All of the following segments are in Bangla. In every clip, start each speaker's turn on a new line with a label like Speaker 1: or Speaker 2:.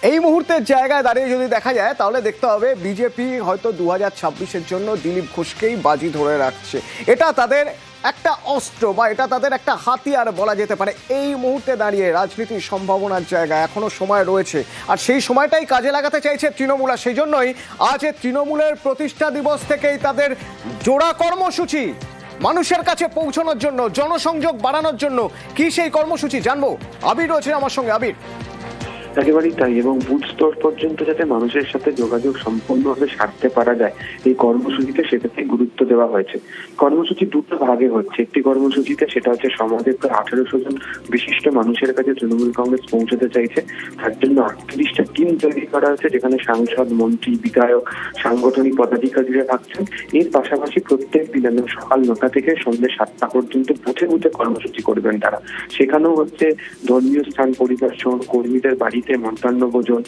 Speaker 1: এই মুহূর্তের জায়গায় দাঁড়িয়ে যদি দেখা যায় তাহলে দেখতে হবে বিজেপি হয়তো 2026-এর জন্য দিলীপ ঘোষকেই বাজি ধরে রাখছে। এটা তাদের একটা অস্ত্র বা এটা তাদের একটা হাতিয়ার বলা যেতে পারে। এই মুহূর্তে দাঁড়িয়ে রাজনীতির সম্ভাবনার জায়গা এখনো সময় রয়েছে, আর সেই সময়টাই কাজে লাগাতে চাইছে তৃণমূল। আর সেই জন্যই আজ তৃণমূলের প্রতিষ্ঠা দিবস থেকেই তাদের জোড়া কর্মসূচি মানুষের কাছে পৌঁছানোর জন্য, জনসংযোগ বাড়ানোর জন্য। কি সেই কর্মসূচি জানবো, আবির রয়েছে আমার সঙ্গে। আবির,
Speaker 2: একেবারেই তাই, এবং বুথ স্তর পর্যন্ত যাতে মানুষের সাথে যোগাযোগ সম্পূর্ণভাবে সারতে পারা যায় এই কর্মসূচিতে সেটাতে গুরুত্ব দেওয়া হয়েছে। কর্মসূচি দুটো ভাগে হচ্ছে। একটি কর্মসূচিতে সেটা হচ্ছে সমাজের প্রায় 1800 জন বিশিষ্ট মানুষের কাছে তৃণমূল কংগ্রেস পৌঁছাতে চাইছে। তার জন্য 38টা টিম তৈরি করা হয়েছে, যেখানে সাংসদ, মন্ত্রী, বিধায়ক, সাংগঠনিক পদাধিকারীরা থাকছেন। এর পাশাপাশি প্রত্যেক দিন সকাল 9টা থেকে সন্ধ্যে 7টা পর্যন্ত বুথে বুথে কর্মসূচি করবেন তারা। সেখানেও হচ্ছে ধর্মীয় স্থান পরিদর্শন, কর্মীদের বাড়িতে মধ্যাহ্ন ভোজন,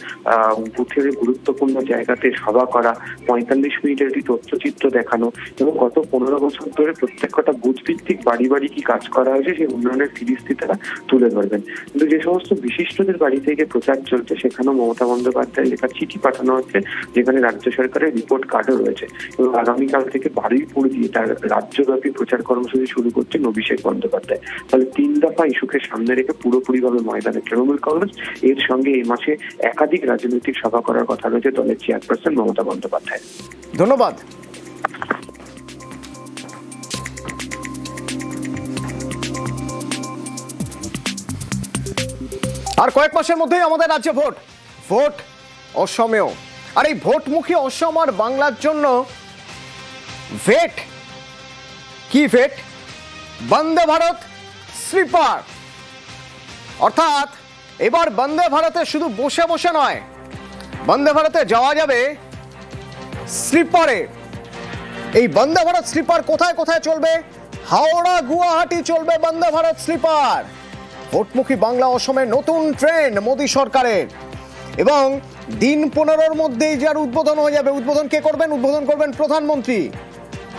Speaker 2: বুথের গুরুত্বপূর্ণ জায়গাতে সভা করা, 45 মিনিটের একটি তথ্যচিত্র দেখানো, এবং গত 15 বছর ধরে প্রত্যেকটা বুথ ভিত্তিক বাড়ি বাড়ি কি কাজ করা হয়েছে সেই উন্নয়নের ফিরিস্তি তারা তুলে ধরবেন। কিন্তু যে সমস্ত বিশিষ্টদের বাড়ি থেকে প্রচার চলছে সেখানেও মমতা বন্দ্যোপাধ্যায় লেখা চিঠি পাঠানো হচ্ছে, যেখানে রাজ্য সরকারের রিপোর্ট কার্ডও রয়েছে। এবং আগামীকাল থেকে বারুইপুর দিয়ে তার রাজ্যব্যাপী প্রচার কর্মসূচি শুরু করছে অভিষেক বন্দ্যোপাধ্যায়। তাহলে 3 দফা ইস্যুকে সামনে রেখে পুরোপুরিভাবে ময়দানে তৃণমূল কংগ্রেস। এর সঙ্গে এই মাসে একাধিক রাজনৈতিক সভা করার কথা রয়েছে দলের চেয়ারপারসন মমতা বন্দ্যোপাধ্যায়।
Speaker 1: ধন্যবাদ। আর কয়েক মাসের মধ্যেই আমাদের রাজ্যে ভোট অসমেও। আর এই ভোটমুখী অসম আর বাংলার জন্য ভেট কি ভেট? বন্দে ভারত স্লিপার। অর্থাৎ এবার বন্দে ভারতে শুধু বসে বসে নয়, বন্দে ভারতে যাওয়া যাবে স্লিপারে। এই বন্দে ভারত স্লিপার কোথায় কোথায় চলবে? হাওড়া গুয়াহাটি চলবে বন্দে ভারত স্লিপার। ভোটমুখী বাংলা অসমের নতুন ট্রেন মোদী সরকারের, এবং দিন 15-র মধ্যেই যার উদ্বোধন হয়ে যাবে। উদ্বোধন কে করবেন? উদ্বোধন করবেন প্রধানমন্ত্রী।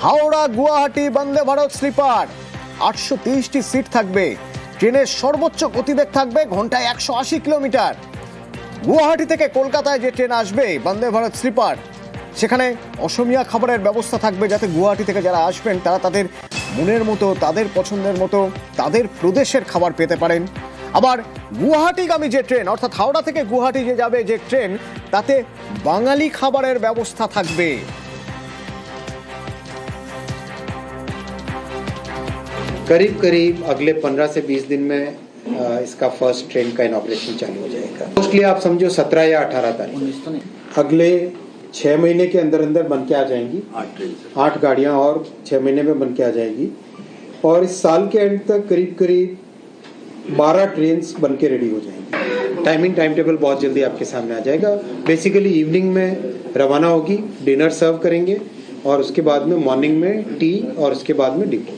Speaker 1: হাওড়া গুয়াহাটি বন্দে ভারত স্লিপার, 830টি সিট থাকবে। ট্রেনের সর্বোচ্চ গতিবেগ থাকবে ঘন্টায় 180 কিলোমিটার। গুয়াহাটি থেকে কলকাতায় যে ট্রেন আসবে বন্দে ভারত স্লিপার, সেখানে অসমীয়া খাবারের ব্যবস্থা থাকবে, যাতে গুয়াহাটি থেকে যারা আসবেন তারা তাদের মনের মতো, তাদের পছন্দের মতো, তাদের প্রদেশের খাবার পেতে পারেন। আবার গুয়াহাটিগামী যে ট্রেন, অর্থাৎ হাওড়া থেকে গুয়াহাটি যে যাবে যে ট্রেন, তাতে বাঙালি খাবারের ব্যবস্থা থাকবে।
Speaker 3: करीब करीब अगले 15 से 20 दिन में इसका फर्स्ट ट्रेन का इनॉग्रेशन चालू हो जाएगा। मोस्टली आप समझो 17 या 18 तारीख, अगले 6 महीने के अंदर अंदर बन के आ जाएंगी। 8 गाड़ियां और 6 महीने में बन के आ जाएगी, और इस साल के एंड तक करीब करीब 12 ट्रेन बन के रेडी हो जाएंगी। टाइम टेबल बहुत जल्दी आपके सामने आ जाएगा। बेसिकली इवनिंग में रवाना होगी, डिनर सर्व करेंगे, और उसके बाद में मॉर्निंग में टी, और उसके बाद में डिपो।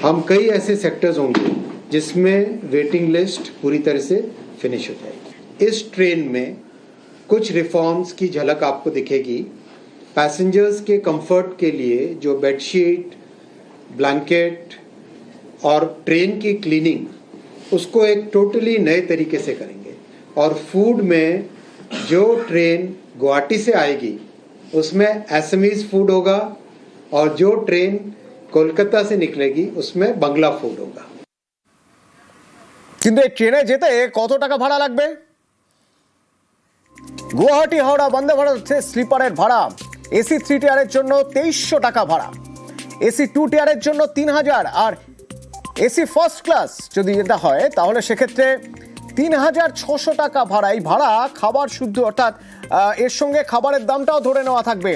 Speaker 3: हम कई ऐसे सेक्टर्स होंगे जिसमें वेटिंग लिस्ट पूरी तरह से फिनिश हो जाएगी। इस ट्रेन में कुछ रिफॉर्म्स की झलक आपको दिखेगी। पैसेंजर्स के कंफर्ट के लिए जो बेडशीट, ब्लैंकेट और ट्रेन की क्लीनिंग, उसको एक टोटली नए तरीके से करेंगे। और फूड में जो ट्रेन गुवाहाटी से आएगी उसमें एसएमईज फूड होगा, और जो ट्रेन कोलकाता से निकलेगी उसमें बांग्ला फूड होगा।
Speaker 1: কিন্তু এই ট্রেনে যেতে কত টাকা ভাড়া লাগবে? গুয়াহাটি হাওড়া বন্দে ভারত স্লিপারের ভাড়া এসি 3 টিয়ারের জন্য 2300 টাকা ভাড়া, এসি 2 টিয়ারের জন্য 3000, আর এসি ফার্স্ট ক্লাস যদি এটা হয় তাহলে সেক্ষেত্রে 3600 টাকা ভাড়া। এই ভাড়া খাবার শুদ্ধ, অর্থাৎ এর সঙ্গে খাবারের দামটাও ধরে নেওয়া থাকবে।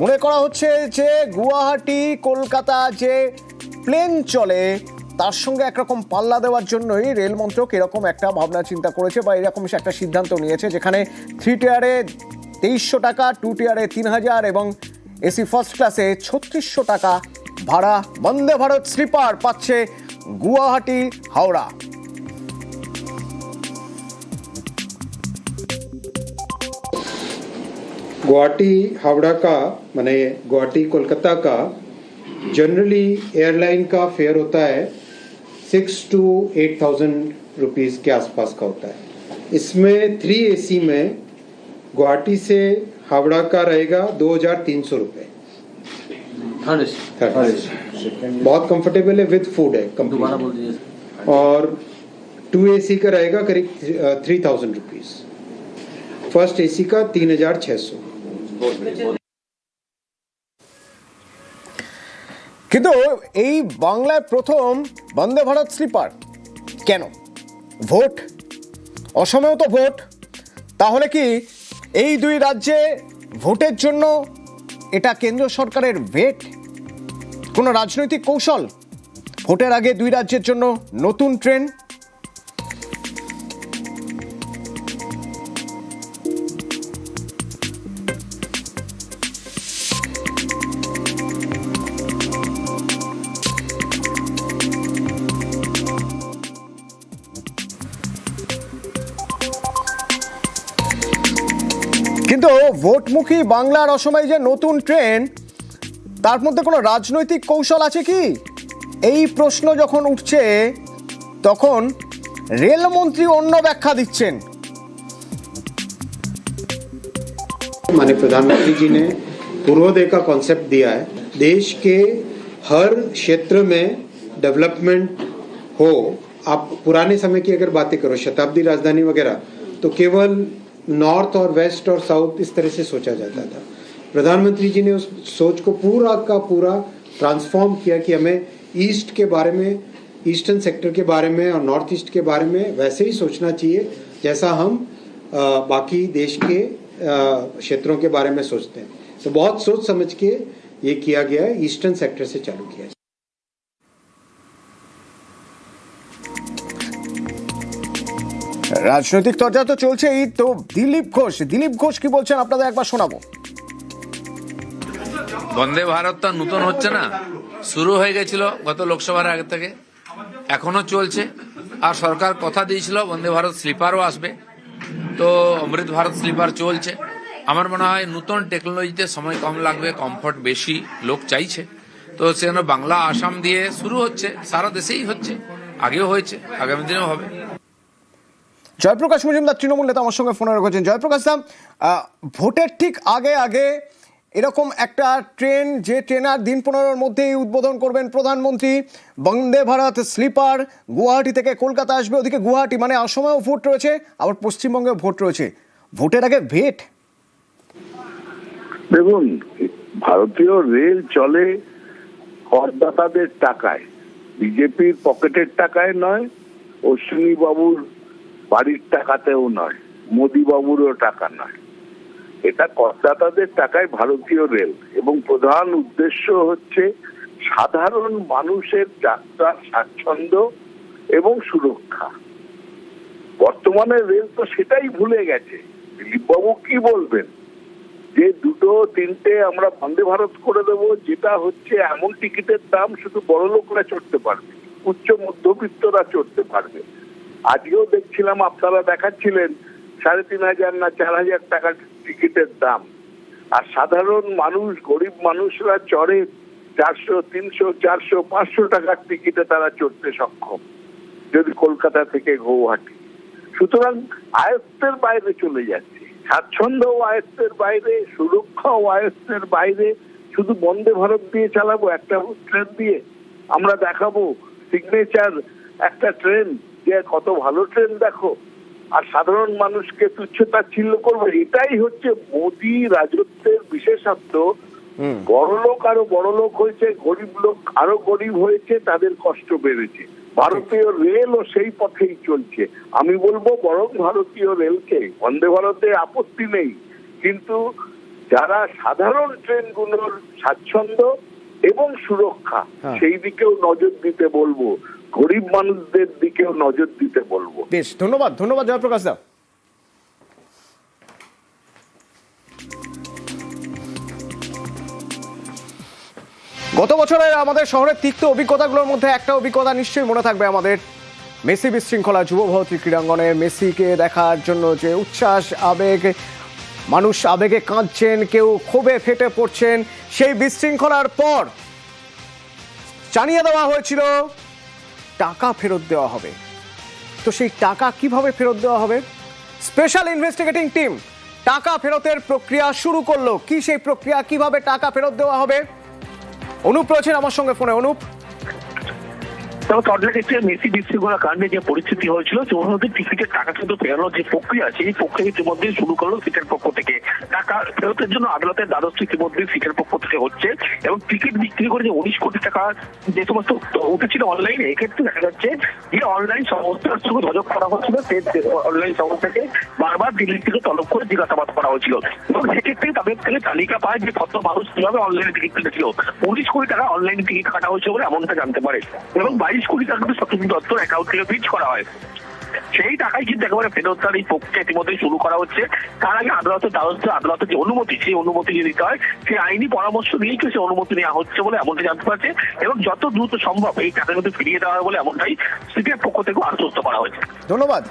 Speaker 1: মনে করা হচ্ছে যে গুয়াহাটি কলকাতা যে প্লেন চলে তার সঙ্গে একরকম পাল্লা দেওয়ার জন্যই রেল মন্ত্রক এরকম একটা ভাবনা চিন্তা করেছে, বা এরকম একটা সিদ্ধান্ত নিয়েছে, যেখানে 3 টিয়ারে 2300 টাকা, 2 টিয়ারে 3000, এবং এসি ফার্স্ট ক্লাসে 3600 টাকা ভাড়া বন্দে ভারত স্লিপার পাচ্ছে গুয়াহাটি হাওড়া।
Speaker 3: गुवाहाटी हावड़ा का माने गुवाहाटी कोलकाता का जनरली एयरलाइन का फेयर होता है 6 to 8,000 रुपीज़ के आसपास का होता है। इसमें 3 AC में गुवाहाटी से हावड़ा का रहेगा 2,300 रुपए।
Speaker 4: थर्ड
Speaker 3: बहुत कंफर्टेबल है, विद फूड है
Speaker 4: दोबारा बोल
Speaker 3: कंप्लीट।
Speaker 4: दीजिए।
Speaker 3: और 2 AC का रहेगा करीब 3,000 रुपीज। फर्स्ट AC का 3,600।
Speaker 1: কিন্তু এই বাংলায় প্রথম বন্দে ভারত স্লিপার কেন? ভোট, অসমেও তো ভোট, তাহলে কি এই দুই রাজ্যে ভোটের জন্য এটা কেন্দ্র সরকারের ভেট, কোনো রাজনৈতিক কৌশল? ভোটের আগে দুই রাজ্যের জন্য নতুন ট্রেন? কিন্তু ভোটমুখী বাংলার অসময়ে যে নতুন ট্রেন, তার মধ্যে কোনো রাজনৈতিক কৌশল আছে কি? এই প্রশ্ন যখন উঠছে তখন রেলমন্ত্রী অন্য ব্যাখ্যা দিচ্ছেন।
Speaker 3: माननीय प्रधानमंत्री जी ने पूर्वोदय का कॉन्सेप्ट दिया है। देश के हर क्षेत्र में डेवलपमेंट हो। आप पुराने समय की अगर बातें करो, शताब्दी राजधानी वगैरह, तो केवल नॉर्थ और वेस्ट और साउथ इस तरह से सोचा जाता था। प्रधानमंत्री जी ने उस सोच को पूरा का पूरा ट्रांसफॉर्म किया कि हमें ईस्ट के बारे में, ईस्टर्न सेक्टर के बारे में और नॉर्थ ईस्ट के बारे में वैसे ही सोचना चाहिए जैसा हम बाकी देश के क्षेत्रों के बारे में सोचते हैं। तो बहुत सोच समझ के ये किया गया है, ईस्टर्न सेक्टर से चालू किया है।
Speaker 1: রাজনৈতিক চর্চা তো চলছেই, তো দিলীপ ঘোষ কি বলছেন আপনাদের একবার শোনাবো।
Speaker 5: বন্দে ভারত তো নতুন হচ্ছে না, শুরু হয়ে গেছিল গত লোকসভার আগে থেকে, এখনো চলছে। আর সরকার কথা দিয়েছিল বন্দে ভারত স্লিপারও আসবে, তো অমৃত ভারত স্লিপার চলছে। আমার মনে হয় নতুন টেকনোলজিতে সময় কম লাগবে, কমফোর্ট বেশি লোক চাইছে, তো সেজন্য বাংলা আসাম দিয়ে শুরু হচ্ছে, সারা দেশেই হচ্ছে, আগেও হয়েছে, আগামী দিনেও হবে।
Speaker 1: জয়প্রকাশ মজুমদার তৃণমূল নেতা আমার সঙ্গে ফোনে রেখেছেন। জয়প্রকাশ দা, ভোটের ঠিক আগে এরকম একটা ট্রেন, যে ট্রেনার দিন 15-র মধ্যেই উদ্বোধন করবেন প্রধানমন্ত্রী, বন্দে ভারত স্লিপার গুয়াহাটি থেকে কলকাতা আসবে। ওদিকে গুয়াহাটি মানে আসামেও ভোট রয়েছে, আবার পশ্চিমবঙ্গেও ভোট রয়েছে। ভোটের আগে ভেট?
Speaker 6: দেখুন, ভারতীয় রেল চলে করদাতাদের টাকায়, বিজেপির পকেটের টাকায় নয়, অশ্বিনী বাবুর বাড়ির টাকাতেও নয়, মোদী বাবুরও টাকা নয়। এটা করদাতাদের টাকায় ভারতীয় রেল, এবং প্রধান উদ্দেশ্য হচ্ছে সাধারণ মানুষের যাত্রার স্বাচ্ছন্দ্য এবং সুরক্ষা। বর্তমানে রেল তো সেটাই ভুলে গেছে। দিলীপ বাবু কি বলবেন যে 2-3টে আমরা বন্দে ভারত করে দেবো, যেটা হচ্ছে এমন টিকিটের দাম শুধু বড় লোকরা চড়তে পারবে, উচ্চ মধ্যবিত্তরা চড়তে পারবে। আজকেও দেখছিলাম আপনারা দেখাচ্ছিলেন 3,500 না 4,000 টাকার টিকিটের দাম, আর সাধারণ মানুষ, গরিব মানুষরা চড়ে 400, 300, 400, 500 টাকার টিকিটে তারা চড়তে সক্ষম, যদি কলকাতা থেকে গুয়াহাটি। সুতরাং আয়ত্তের বাইরে চলে যাচ্ছে, স্বাচ্ছন্দ্য আয়ত্তের বাইরে, সুরক্ষাও আয়ত্তের বাইরে। শুধু বন্দে ভারত দিয়ে চালাবো, একটা ট্রেন দিয়ে আমরা দেখাবো সিগনেচার একটা ট্রেন, যে কত ভালো ট্রেন দেখো, আর সাধারণ মানুষকে তুচ্ছ-তাচ্ছিল্য করবে। এটাই হচ্ছে মোদী রাজত্বের বিশেষত্ব। বড় লোক আরো বড় লোক হয়েছে, গরিব লোক আরো গরিব হয়েছে, তাদের কষ্ট বেড়েছে। ভারতীয় রেলও সেই পথেই চলছে। আমি বলবো বরং ভারতীয় রেলকে, বন্দে ভারতে আপত্তি নেই, কিন্তু যারা সাধারণ ট্রেনগুলোর স্বাচ্ছন্দ্য এবং সুরক্ষা, সেই দিকেও নজর দিতে বলবো, গরিব মানুষদের দিকেও নজর দিতে বলবো।
Speaker 1: বেশ, ধন্যবাদ জয়প্রকাশ দা। গত বছরের আমাদের শহরের তিক্ত অভিজ্ঞতাগুলোর মধ্যে একটা অভিজ্ঞতা নিশ্চয়ই মনে থাকবে আমাদের। মেসি বিশৃঙ্খলা যুবভারতী ক্রীড়াঙ্গনে মেসিকে দেখার জন্য যে উচ্ছ্বাস, আবেগ, মানুষ আবেগে কাঁদছেন, কেউ ক্ষোভে ফেটে পড়ছেন। সেই বিশৃঙ্খলার পর জানিয়ে দেওয়া হয়েছিল টাকা ফেরত দেওয়া হবে। তো সেই টাকা কিভাবে ফেরত দেওয়া হবে? স্পেশাল ইনভেস্টিগেটিং টিম টাকা ফেরতের প্রক্রিয়া শুরু করলো। কি সেই প্রক্রিয়া, কিভাবে টাকা ফেরত দেওয়া হবে? অনুপ রয়েছেন আমার সঙ্গে ফোনে। অনুপ,
Speaker 7: তবে সল্টলেকের মেসি বিশৃঙ্খলা কাণ্ডে যে পরিস্থিতি হয়েছিল সেই টিকিটের টাকা কিন্তু ফেরানোর যে প্রক্রিয়া আছে এই প্রক্রিয়া ইতিমধ্যে শুরু করলো সিটের পক্ষ থেকে। টাকা ফেরতের জন্য আদালতের দ্বারস্থ ইতিমধ্যে সিটের পক্ষ থেকে হচ্ছে এবং টিকিট বিক্রি করে যে 19 কোটি টাকা যে সমস্ত উঠেছিল অনলাইনে, এক্ষেত্রে দেখা যাচ্ছে যে অনলাইন সংস্থার সঙ্গে যোগাযোগ করা হচ্ছিল, সেই অনলাইন সংস্থাকে বারবার দিল্লি থেকে তলব করে জিজ্ঞাসাবাদ করা হয়েছিল এবং সেক্ষেত্রে তাদের থেকে তালিকা পায় যে কত মানুষ কিভাবে অনলাইনে টিকিট কেটেছিল। 19 কোটি টাকা অনলাইনে টিকিট কাটা হয়েছে বলে এমনটা জানতে পারে এবং 22 কোটি টাকা কিন্তু সত্যজিৎ দত্তর অ্যাকাউন্ট থেকে ফ্রিজ করা হয়। সেই টাকাই কিন্তু একেবারে ফেরত দেওয়ার এই প্রক্রিয়া ইতিমধ্যে শুরু করা হচ্ছে। তার আগে আদালতের যে অনুমতি, সেই অনুমতি যে দিতে হয় সেই আইনি পরামর্শ নিয়েই সেই অনুমতি নেওয়া হচ্ছে বলে এমনটা জানতে পারছে এবং যত দ্রুত সম্ভব এই টাকা কিন্তু ফিরিয়ে দেওয়া হয় বলে এমনটাই সিটের পক্ষ থেকে আশ্বস্ত করা হয়েছে।
Speaker 1: ধন্যবাদ।